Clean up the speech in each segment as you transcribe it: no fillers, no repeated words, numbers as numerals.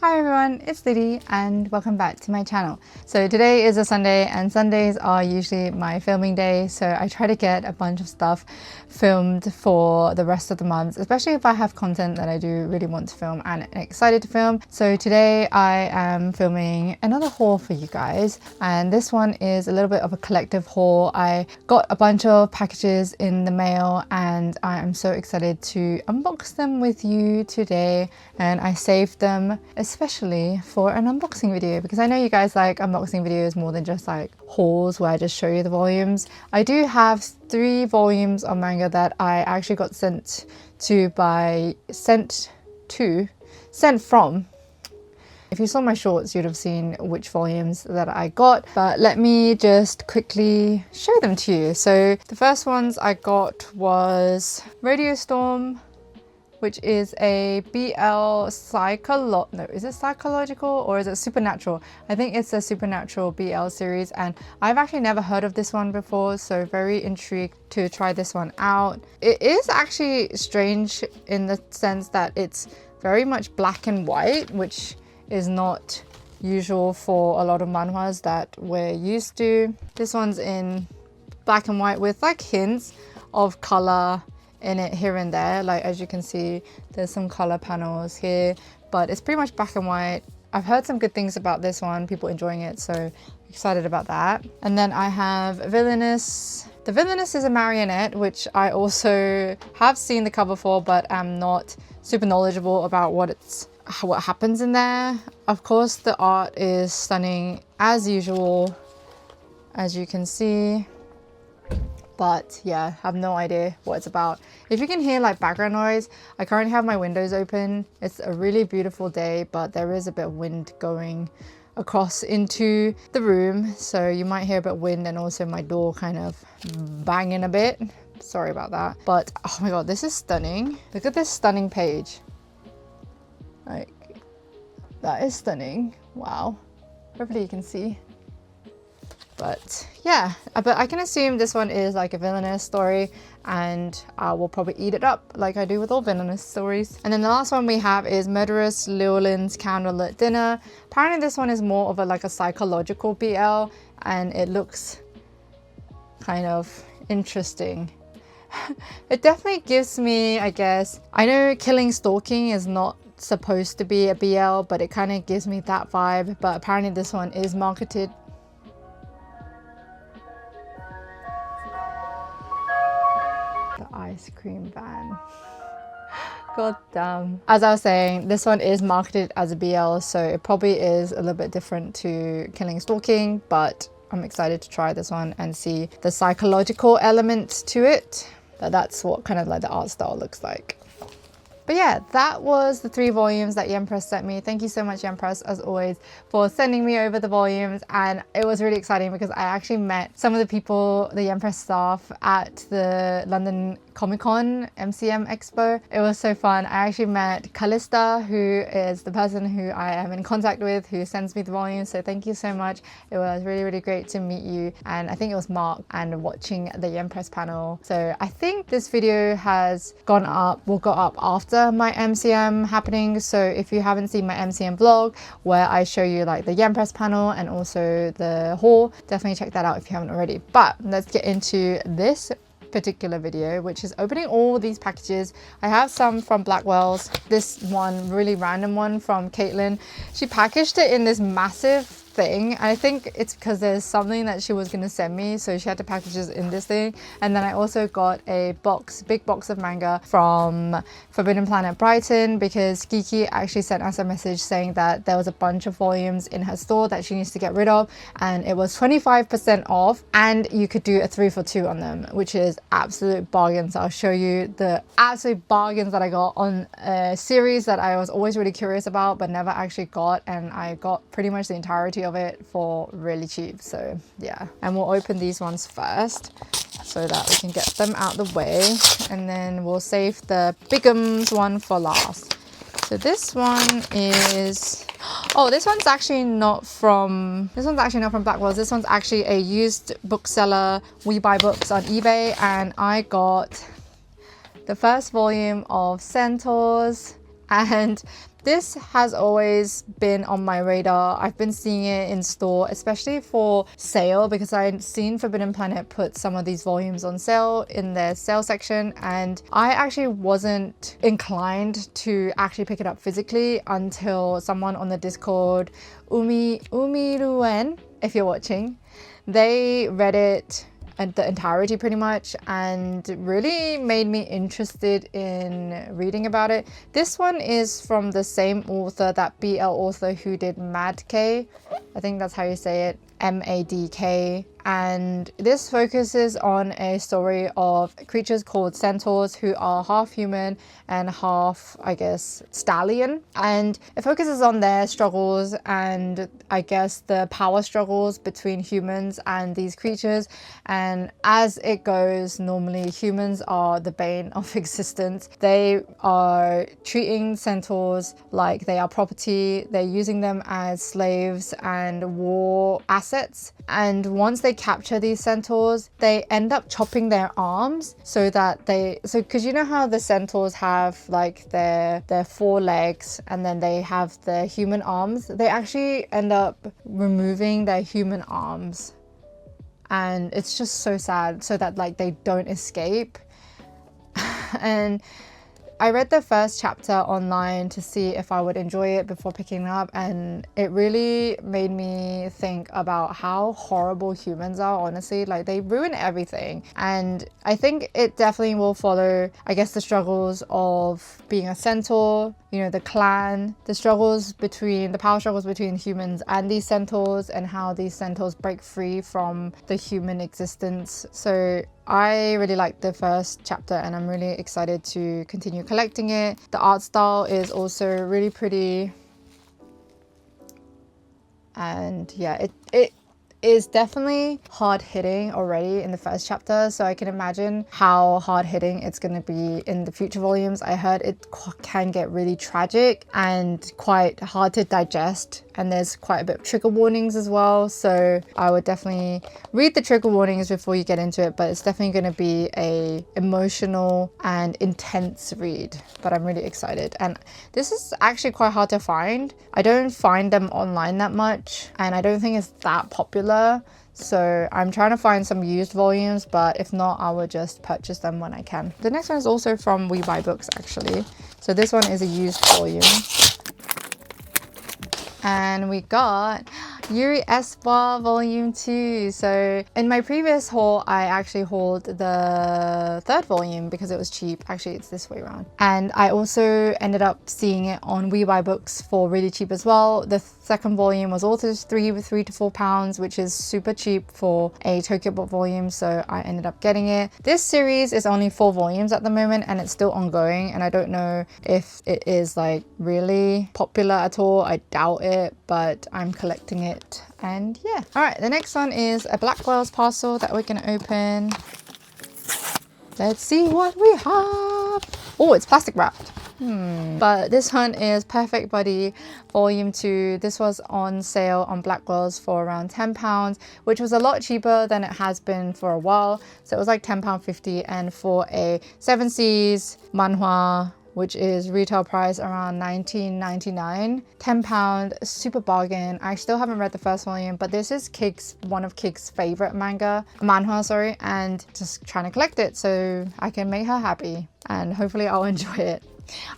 Hi everyone, it's Liddy and welcome back to my channel. So today is a Sunday and Sundays are usually my filming day, so I try to get a bunch of stuff filmed for the rest of the month, especially if I have content that I do really want to film and excited to film. So today I am filming another haul for you guys, and this one is a little bit of a collective haul. I got a bunch of packages in the mail and I am so excited to unbox them with you today, and I saved them especially for an unboxing video because I know you guys like unboxing videos more than just like hauls where I just show you the volumes. I do have 3 volumes of manga that I actually got sent from. If you saw my shorts, you'd have seen which volumes that I got, but let me just quickly show them to you. So the first ones I got was Radio Storm, which is a BL is it psychological or is it supernatural? I think it's a supernatural BL series, and I've actually never heard of this one before, so very intrigued to try this one out. It is actually strange in the sense that it's very much black and white, which is not usual for a lot of manhwas that we're used to. This one's in black and white with like hints of color in it here and there. Like as you can see, there's some color panels here, but it's pretty much black and white. I've heard some good things about this one, people enjoying it, so excited about that. And then I have Villainous. The Villainous is a marionette, which I also have seen the cover for, but am not super knowledgeable about what happens in there. Of course, the art is stunning as usual, as you can see. But yeah, have no idea what it's about. If you can hear like background noise, I currently have my windows open. It's a really beautiful day, but there is a bit of wind going across into the room, so you might hear a bit of wind and also my door kind of banging a bit. Sorry about that. But oh my god, this is stunning. Look at this stunning page. Like, that is stunning. Wow. Hopefully you can see. But yeah, but I can assume this one is like a villainous story, and I will probably eat it up like I do with all villainous stories. And then the last one we have is Murderous Llewellyn's Candlelit Dinner. Apparently this one is more of a psychological BL, and it looks kind of interesting. It definitely gives me, I guess, I know Killing Stalking is not supposed to be a BL, but it kind of gives me that vibe. But apparently this one is marketed. Ice cream van. God damn. As I was saying, this one is marketed as a BL, so it probably is a little bit different to Killing Stalking, but I'm excited to try this one and see the psychological element to it. But that's what kind of like the art style looks like. But yeah, that was the 3 volumes that Yempress sent me. Thank you so much, Yempress, as always, for sending me over the volumes. And it was really exciting because I actually met some of the people, the Yempress staff, at the London Comic Con MCM Expo. It was so fun. I actually met Callista, who is the person who I am in contact with, who sends me the volumes. So thank you so much. It was really, really great to meet you. And I think it was Mark and watching the Yempress panel. So I think this video has will go up after my MCM happening. So if you haven't seen my MCM vlog where I show you like the Yempress panel and also the haul, definitely check that out if you haven't already. But let's get into this particular video, which is opening all these packages. I have some from Blackwells, this one really random one from Caitlin. She packaged it in this massive thing. I think it's because there's something that she was going to send me, so she had to package it in this thing. And then I also got a big box of manga from Forbidden Planet Brighton, because Kiki actually sent us a message saying that there was a bunch of volumes in her store that she needs to get rid of, and it was 25% off, and you could do a 3 for 2 on them, which is absolute bargains. I'll show you the absolute bargains that I got on a series that I was always really curious about but never actually got, and I got pretty much the entirety of it for really cheap. So yeah, and we'll open these ones first so that we can get them out the way, and then we'll save the bigums one for last. So this one is, oh, this one's actually not from Blackwells. This one's actually a used bookseller. We buy books on eBay, and I got the first volume of Centaurs, and this has always been on my radar. I've been seeing it in store, especially for sale, because I'd seen Forbidden Planet put some of these volumes on sale in their sale section, and I actually wasn't inclined to actually pick it up physically until someone on the Discord, Umiruen, if you're watching, they read it and the entirety pretty much and really made me interested in reading about it. This one is from the same author, that BL author who did Madk, I think that's how you say it, Madk. And this focuses on a story of creatures called centaurs who are half human and half, I guess, stallion. And it focuses on their struggles and I guess the power struggles between humans and these creatures. And as it goes, normally humans are the bane of existence. They are treating centaurs like they are property. They're using them as slaves and war assets. And once they capture these centaurs, they end up chopping their arms so that because you know how the centaurs have like their 4 legs and then they have the human arms, they actually end up removing their human arms, and it's just so sad, so that like they don't escape. And I read the first chapter online to see if I would enjoy it before picking it up, and it really made me think about how horrible humans are, honestly. Like, they ruin everything. And I think it definitely will follow, I guess, the struggles of being a centaur, you know, the clan, the power struggles between humans and these centaurs, and how these centaurs break free from the human existence. So I really liked the first chapter and I'm really excited to continue collecting it. The art style is also really pretty. And yeah, it is definitely hard-hitting already in the first chapter, so I can imagine how hard-hitting it's going to be in the future volumes. I heard it can get really tragic and quite hard to digest, and there's quite a bit of trigger warnings as well, so I would definitely read the trigger warnings before you get into it. But it's definitely going to be a emotional and intense read, but I'm really excited. And this is actually quite hard to find. I don't find them online that much, and I don't think it's that popular. So I'm trying to find some used volumes, but if not, I will just purchase them when I can. The next one is also from We Buy Books, actually. So this one is a used volume. And we got Yuri Espa Volume 2. So in my previous haul, I actually hauled the 3rd volume because it was cheap. Actually, it's this way around. And I also ended up seeing it on We Buy Books for really cheap as well. The 2nd volume was also £3 to £4, which is super cheap for a Tokyo Book volume. So I ended up getting it. This series is only 4 volumes at the moment and it's still ongoing. And I don't know if it is like really popular at all. I doubt it, but I'm collecting it. And yeah, all right, the next one is a blackwells parcel that we're gonna open. Let's see what we have. Oh, it's plastic wrapped. But this one is Perfect Buddy Volume 2. This was on sale on Blackwells for around £10, which was a lot cheaper than it has been for a while. So it was like £10.50, and for a 7 Seas manhwa, which is retail price around $19.99, £10, super bargain. I still haven't read the first volume, but this is one of Kik's favorite manhwa, and just trying to collect it so I can make her happy and hopefully I'll enjoy it.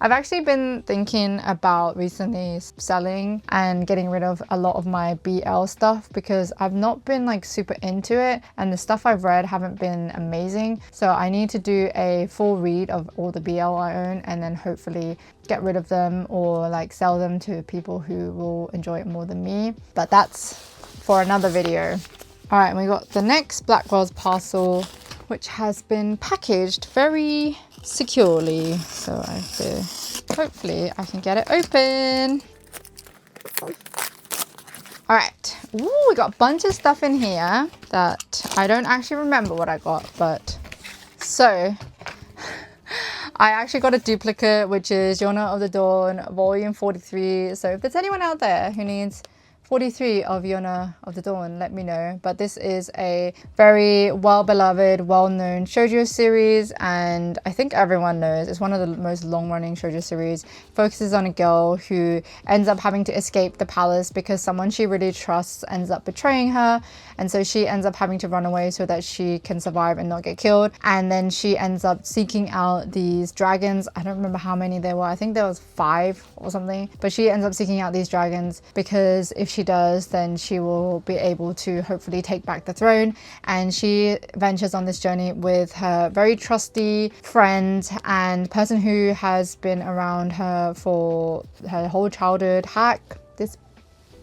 I've actually been thinking about recently selling and getting rid of a lot of my BL stuff because I've not been like super into it, and the stuff I've read haven't been amazing. So I need to do a full read of all the BL I own and then hopefully get rid of them or like sell them to people who will enjoy it more than me. But that's for another video. All right, and we got the next Blackwells parcel, which has been packaged very securely, so hopefully I can get it open. All right, ooh, we got a bunch of stuff in here that I don't actually remember what I got, but so I actually got a duplicate, which is Yona of the Dawn Volume 43. So if there's anyone out there who needs 43 of Yona of the Dawn, let me know. But this is a very well-beloved, well-known shoujo series, and I think everyone knows. It's one of the most long-running shoujo series. Focuses on a girl who ends up having to escape the palace because someone she really trusts ends up betraying her, and so she ends up having to run away so that she can survive and not get killed. And then she ends up seeking out these dragons. I don't remember how many there were. I think there was 5 or something, but she ends up seeking out these dragons because if she does, then she will be able to hopefully take back the throne. And she ventures on this journey with her very trusty friend and person who has been around her for her whole childhood, Hack, this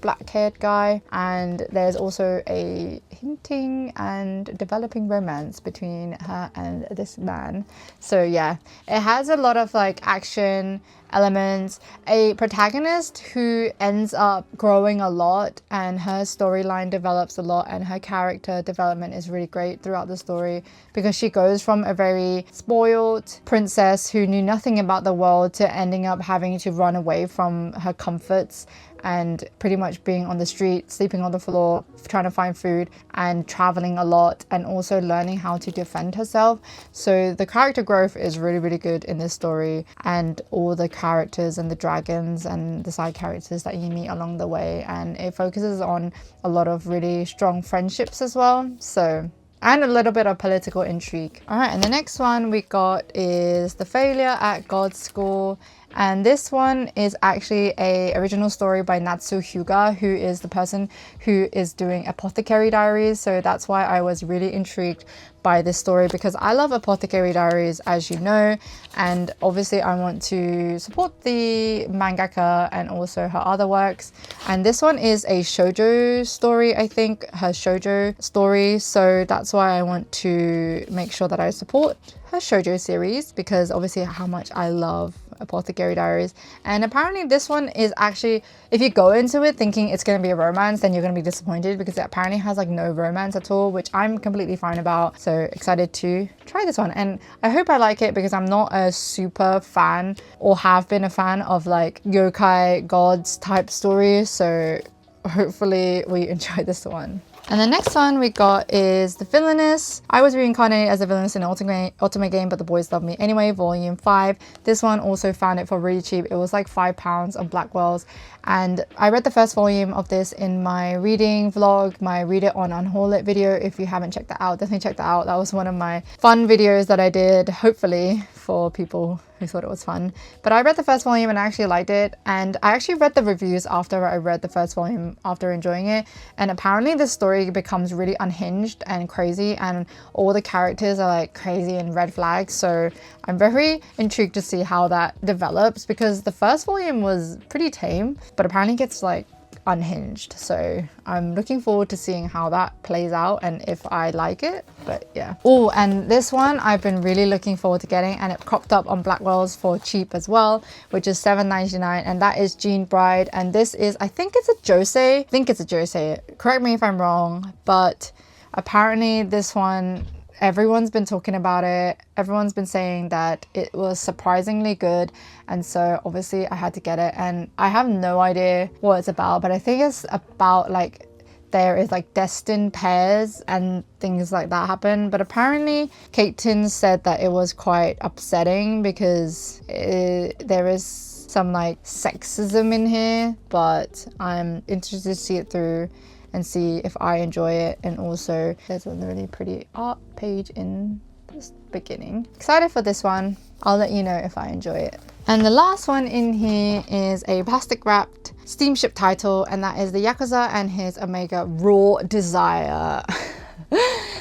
black-haired guy. And there's also a hinting and developing romance between her and this man. So yeah, it has a lot of like action elements, a protagonist who ends up growing a lot, and her storyline develops a lot, and her character development is really great throughout the story because she goes from a very spoiled princess who knew nothing about the world to ending up having to run away from her comforts and pretty much being on the street, sleeping on the floor, trying to find food, and traveling a lot, and also learning how to defend herself. So the character growth is really, really good in this story, and all the characters and the dragons and the side characters that you meet along the way, and it focuses on a lot of really strong friendships as well. So, and a little bit of political intrigue. All right, and the next one we got is The Failure at God's School. And this one is actually a original story by Natsu Hyuga, who is the person who is doing Apothecary Diaries. So that's why I was really intrigued by this story, because I love Apothecary Diaries, as you know, and obviously I want to support the mangaka and also her other works. And this one is a shoujo story, I think, her shoujo story. So that's why I want to make sure that I support her shoujo series, because obviously how much I love Apothecary Diaries. And apparently this one is actually, if you go into it thinking it's going to be a romance, then you're going to be disappointed, because it apparently has like no romance at all, which I'm completely fine about. So excited to try this one, and I hope I like it, because I'm not a super fan or have been a fan of like yokai gods type stories. So hopefully we enjoy this one. And the next one we got is The Villainess. I was reincarnated as a villainess in an ultimate game, but the boys love me anyway, volume 5. This one also found it for really cheap. It was like £5 on blackwells. And I read the first volume of this in my reading vlog, my Read It on Unhaul It video. If you haven't checked that out, definitely check that out. That was one of my fun videos that I did, hopefully for people who thought it was fun. But I read the first volume and I actually liked it. And I actually read the reviews after I read the first volume, after enjoying it. And apparently the story becomes really unhinged and crazy, and all the characters are like crazy and red flags. So I'm very intrigued to see how that develops, because the first volume was pretty tame, but apparently gets like unhinged. So I'm looking forward to seeing how that plays out and if I like it. But yeah. Oh, and this one I've been really looking forward to getting, and it cropped up on blackwells for cheap as well, which is $7.99, and that is Jean Bride. And this is, I think it's a josei. I think it's a josei. Correct me if I'm wrong, but apparently this one, everyone's been talking about it. Everyone's been saying that it was surprisingly good, and so obviously I had to get it. And I have no idea what it's about, but I think it's about like there is like destined pairs and things like that happen. But apparently Kate Tin said that it was quite upsetting because there is some like sexism in here, but I'm interested to see it through and see if I enjoy it. And also there's a really pretty art page in this beginning. Excited for this one. I'll let you know if I enjoy it. And the last one in here is a plastic wrapped steamship title, and that is The Yakuza and His Omega Raw Desire.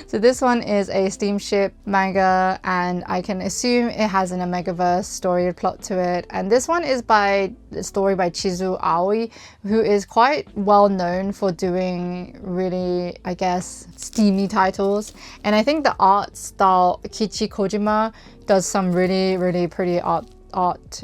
So this one is a steamship manga, and I can assume it has an Omegaverse story plot to it. And this one is by the story by Chizu Aoi, who is quite well known for doing really, I guess, steamy titles. And I think the art style, Kichi Kojima does some really, really pretty art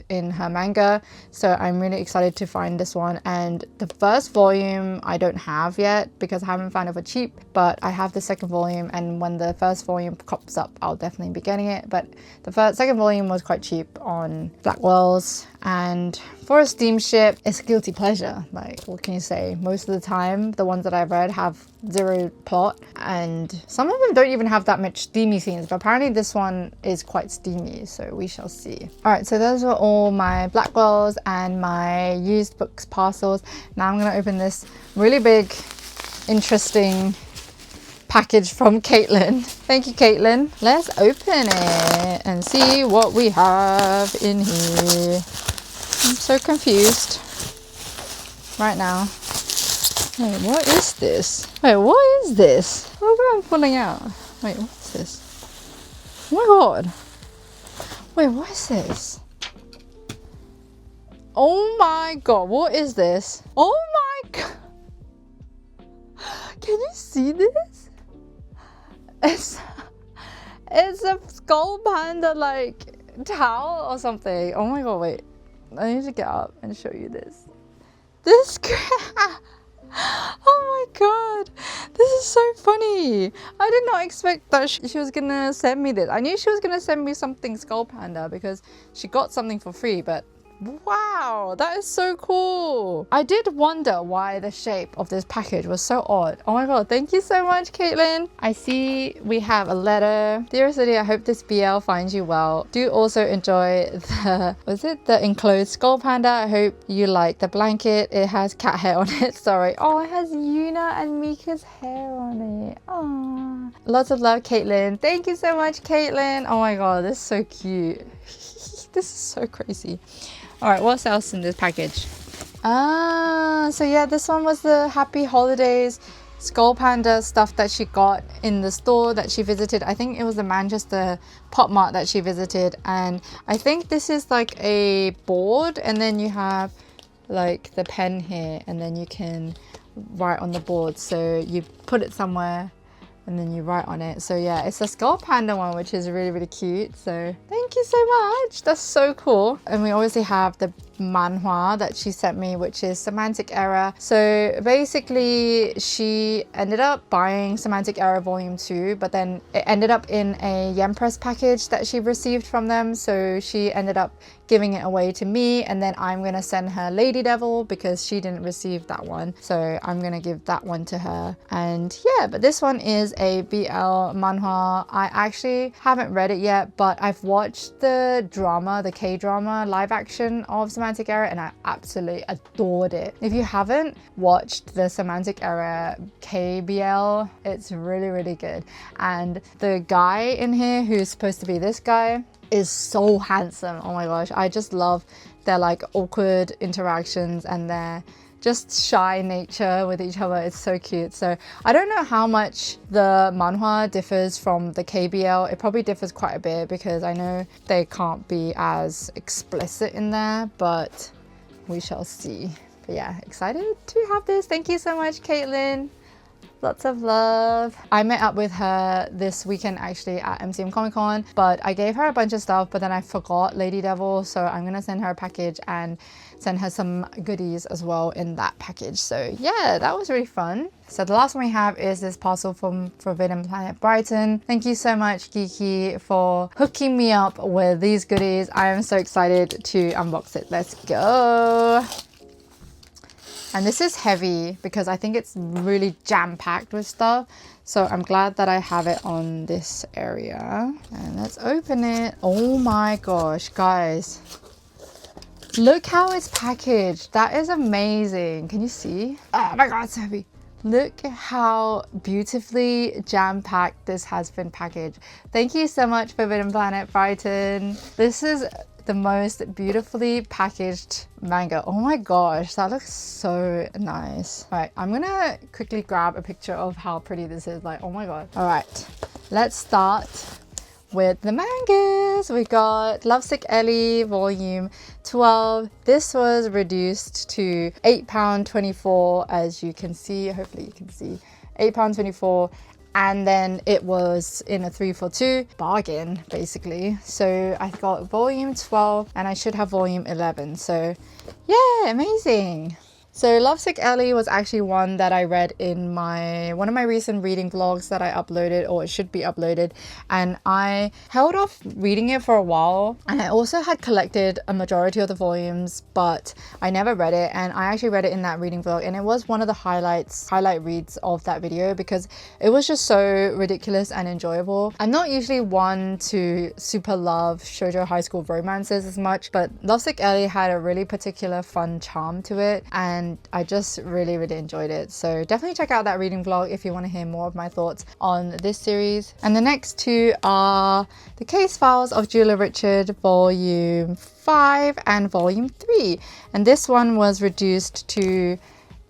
in her manga, so I'm really excited to find this one. And the first volume I don't have yet because I haven't found it for cheap, but I have the second volume, and when the first volume pops up I'll definitely be getting it. But the second volume was quite cheap on blackwells, and for a steamship, it's a guilty pleasure. Like, what can you say? Most of the time, the ones that I've read have zero plot, and some of them don't even have that much steamy scenes, but apparently this one is quite steamy, so we shall see. All right, so those were all my blackwells and my used books parcels. Now I'm gonna open this really big, interesting package from Caitlin. Thank you, Caitlin. Let's open it and see what we have in here. I'm so confused right now. Wait, what is this? Wait, what is this? Look what I'm pulling out. Wait, what's this? Oh my god. Wait, what is this? Oh my god, what is this? Oh my god. Can you see this? It's a skull panda like towel or something. Oh my god, wait. I need to get up and show you this. This oh my god, this is so funny. I did not expect that she was gonna send me this. I knew she was gonna send me something skull panda because she got something for free, but wow, that is so cool. I did wonder why the shape of this package was so odd. Oh my god, thank you so much, Caitlin. I see we have a letter. Dearest Lyddie, I hope this BL finds you well. Do also enjoy the enclosed skull panda. I hope you like the blanket. It has cat hair on it. Sorry. Oh, it has Yuna and Mika's hair on it. Aww. Lots of love, Caitlin. Thank you so much, Caitlin. Oh my god, this is so cute. This is so crazy. All right, what's else in this package? So yeah, this one was the Happy Holidays skull panda stuff that she got in the store that she visited. I think it was the Manchester Pop Mart that she visited, and I think this is like a board, and then you have like the pen here, and then you can write on the board. So you put it somewhere and then you write on it. So yeah, it's a skull panda one, which is really, really cute. So thank you so much. That's so cool. And we obviously have the manhwa that she sent me, which is Semantic Error. So basically she ended up buying Semantic Error Volume 2, but then it ended up in a Yen Press package that she received from them. So she ended up giving it away to me, and then I'm gonna send her Lady Devil because she didn't receive that one, so I'm gonna give that one to her. And yeah, but this one is a BL manhwa. I actually haven't read it yet, but I've watched the drama, the K-drama live action of Semantic Error, and I absolutely adored it. If you haven't watched the Semantic Error KBL, it's really, really good. And the guy in here who's supposed to be this guy is so handsome. Oh my gosh, I just love their like awkward interactions and their just shy nature with each other. It's so cute. So I don't know how much the manhwa differs from the KBL. It probably differs quite a bit because I know they can't be as explicit in there, but we shall see. But yeah, excited to have this. Thank you so much, Caitlin. Lots of love. I met up with her this weekend actually at MCM Comic Con, but I gave her a bunch of stuff, but then I forgot Lady Devil, so I'm gonna send her a package and send her some goodies as well in that package. So yeah, that was really fun. So the last one we have is this parcel from Forbidden Planet Brighton. Thank you so much, Geeky, for hooking me up with these goodies. I am so excited to unbox it. Let's go. And this is heavy because I think it's really jam-packed with stuff. So I'm glad that I have it on this area. And let's open it. Oh my gosh, guys. Look how it's packaged. That is amazing. Can you see? Oh my god, it's so heavy. Look how beautifully jam-packed this has been packaged. Thank you so much, Forbidden Planet Brighton. This is the most beautifully packaged manga. Oh my gosh, that looks so nice. All right, I'm gonna quickly grab a picture of how pretty this is. Like, oh my god. All right, let's start with the mangas. We got Lovesick Ellie volume 12. This was reduced to £8.24, as you can see. Hopefully you can see £8.24. And then it was in a 3 for 2 bargain, basically. So I got volume 12 and I should have volume 11. So yeah, amazing. So Lovesick Ellie was actually one that I read in one of my recent reading vlogs that I uploaded, or it should be uploaded, and I held off reading it for a while, and I also had collected a majority of the volumes, but I never read it, and I actually read it in that reading vlog, and it was one of the highlight reads of that video because it was just so ridiculous and enjoyable. I'm not usually one to super love shoujo high school romances as much, but Lovesick Ellie had a really particular fun charm to it, and I just really enjoyed it. So definitely check out that reading vlog if you want to hear more of my thoughts on this series. And the next two are The Case Files of Julia Richard Volume 5 and Volume 3. And this one was reduced to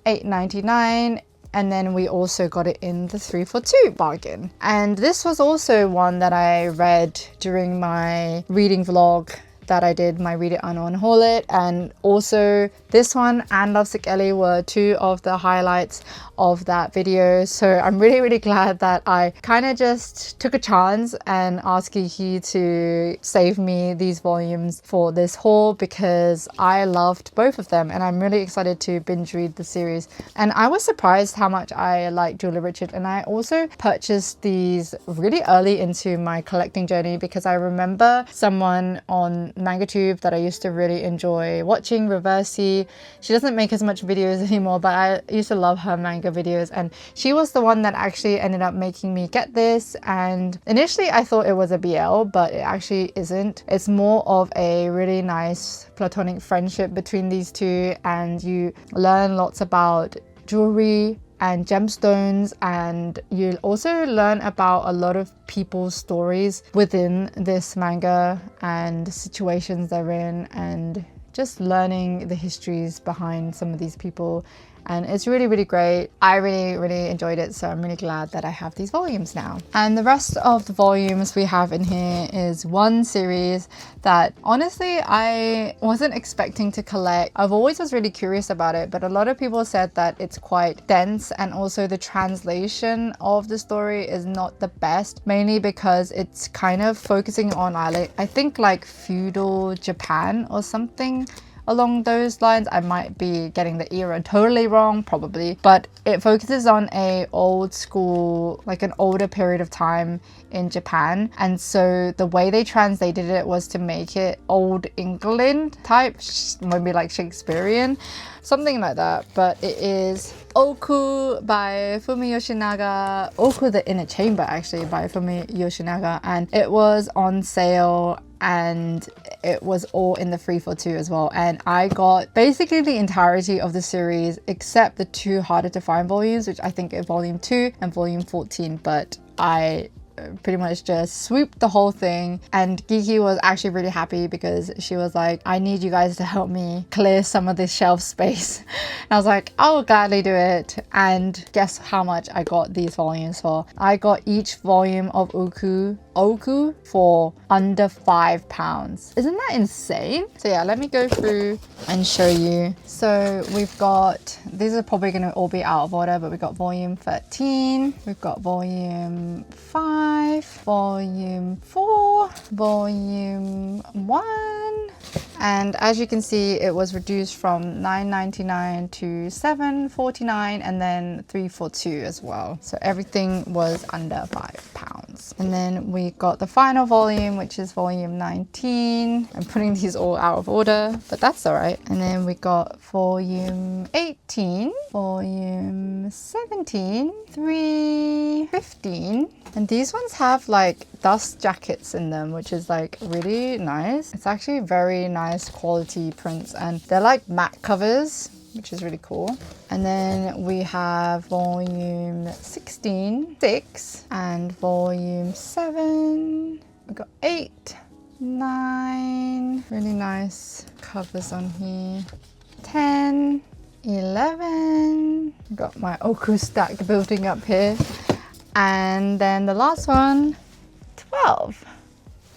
$8.99, and then we also got it in the 3 for 2 bargain. And this was also one that I read during my reading vlog that I did, my Read It Unknown Haul It, and also this one and Lovesick Ellie were two of the highlights of that video. So I'm really glad that I kind of just took a chance and asked Kiki to save me these volumes for this haul because I loved both of them, and I'm really excited to binge read the series. And I was surprised how much I like Julia Richard, and I also purchased these really early into my collecting journey because I remember someone on MangaTube that I used to really enjoy watching, Reversi. She doesn't make as much videos anymore, but I used to love her manga videos, and she was the one that actually ended up making me get this. And initially I thought it was a BL, but it actually isn't. It's more of a really nice platonic friendship between these two, and you learn lots about jewelry and gemstones, and you'll also learn about a lot of people's stories within this manga and situations they're in, and just learning the histories behind some of these people. And it's really great. I really enjoyed it, so I'm really glad that I have these volumes now. And the rest of the volumes we have in here is one series that honestly I wasn't expecting to collect. I've always was really curious about it, but a lot of people said that it's quite dense, and also the translation of the story is not the best, mainly because it's kind of focusing on I think like feudal Japan or something along those lines. I might be getting the era totally wrong, probably, but it focuses on a old school, like an older period of time in Japan, and so the way they translated it was to make it old England type, maybe like Shakespearean, something like that. But it is Oku by Fumi Yoshinaga, Oku the Inner Chamber actually by Fumi Yoshinaga, and it was on sale, and it was all in the 3 for 2 as well. And I got basically the entirety of the series except the two harder to find volumes, which I think are volume 2 and volume 14, but I pretty much just swooped the whole thing. And Kiki was actually really happy because she was like, I need you guys to help me clear some of this shelf space. And I was like, I'll gladly do it. And guess how much I got these volumes for? I got each volume of Oku for under £5. Isn't that insane? So yeah, let me go through and show you. So we've got, these are probably going to all be out of order, but we've got volume 13, we've got volume 5, volume 4, volume 1, and as you can see it was reduced from $9.99 to $7.49, and then 3 for 2 as well. So everything was under £5. And then we got the final volume, which is volume 19. I'm putting these all out of order, but that's all right. And then we got volume 18, volume 17, 3, 15. And these ones have like dust jackets in them, which is like really nice. It's actually very nice quality prints, and they're like matte covers, which is really cool. And then we have volume 16, 6, and volume 7. We've got 8, 9, really nice covers on here. 10, 11, I've got my Oku stack building up here. And then the last one, 12.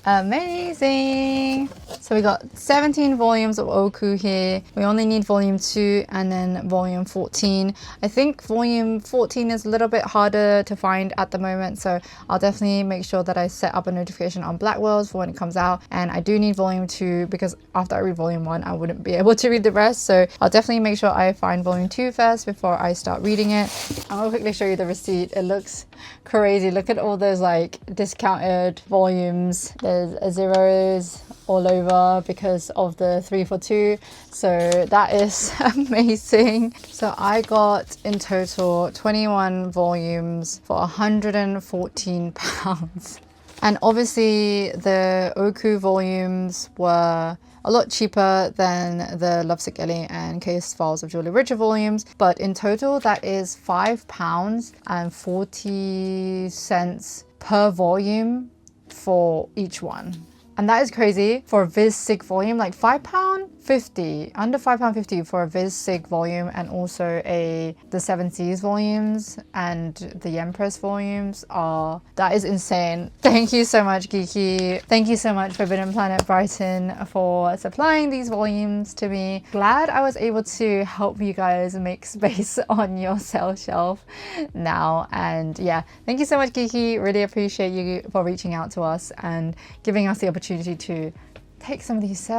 Amazing. So we got 17 volumes of Oku here. We only need volume 2 and then volume 14. I think volume 14 is a little bit harder to find at the moment, so I'll definitely make sure that I set up a notification on Blackwells for when it comes out. And I do need volume 2 because after I read volume 1 I wouldn't be able to read the rest, so I'll definitely make sure I find volume 2 first before I start reading it. I'll quickly show you the receipt. It looks crazy. Look at all those like discounted volumes. There's zeros all over because of the 3 for 2, so that is amazing. So I got in total 21 volumes for £114, and obviously the Oku volumes were a lot cheaper than the Lovesick Ellie and Case Files of Julia Richard volumes, but in total that is £5.40 per volume for each one. And that is crazy for a Viz Sig volume, like £5.50, under £5.50 for a Viz Sig volume, and also the 7 Seas volumes and the Empress volumes that is insane. Thank you so much, Geeky. Thank you so much Forbidden Planet Brighton for supplying these volumes to me. Glad I was able to help you guys make space on your sale shelf now. And yeah, thank you so much, Geeky. Really appreciate you for reaching out to us and giving us the opportunity to take some of these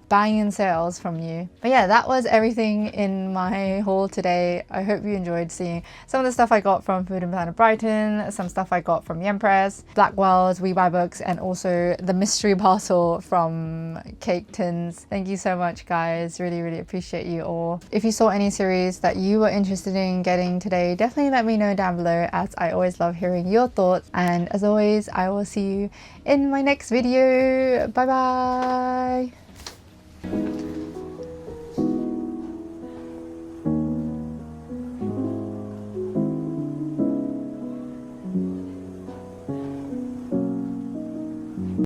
banging sales from you. But yeah, that was everything in my haul today. I hope you enjoyed seeing some of the stuff I got from Food and Planet Brighton, some stuff I got from the Empress, Blackwells, We Buy Books, and also the mystery parcel from Cake Tins. Thank you so much, guys. Really, really appreciate you all. If you saw any series that you were interested in getting today, definitely let me know down below, as I always love hearing your thoughts. And as always, I will see you in my next video. Bye bye.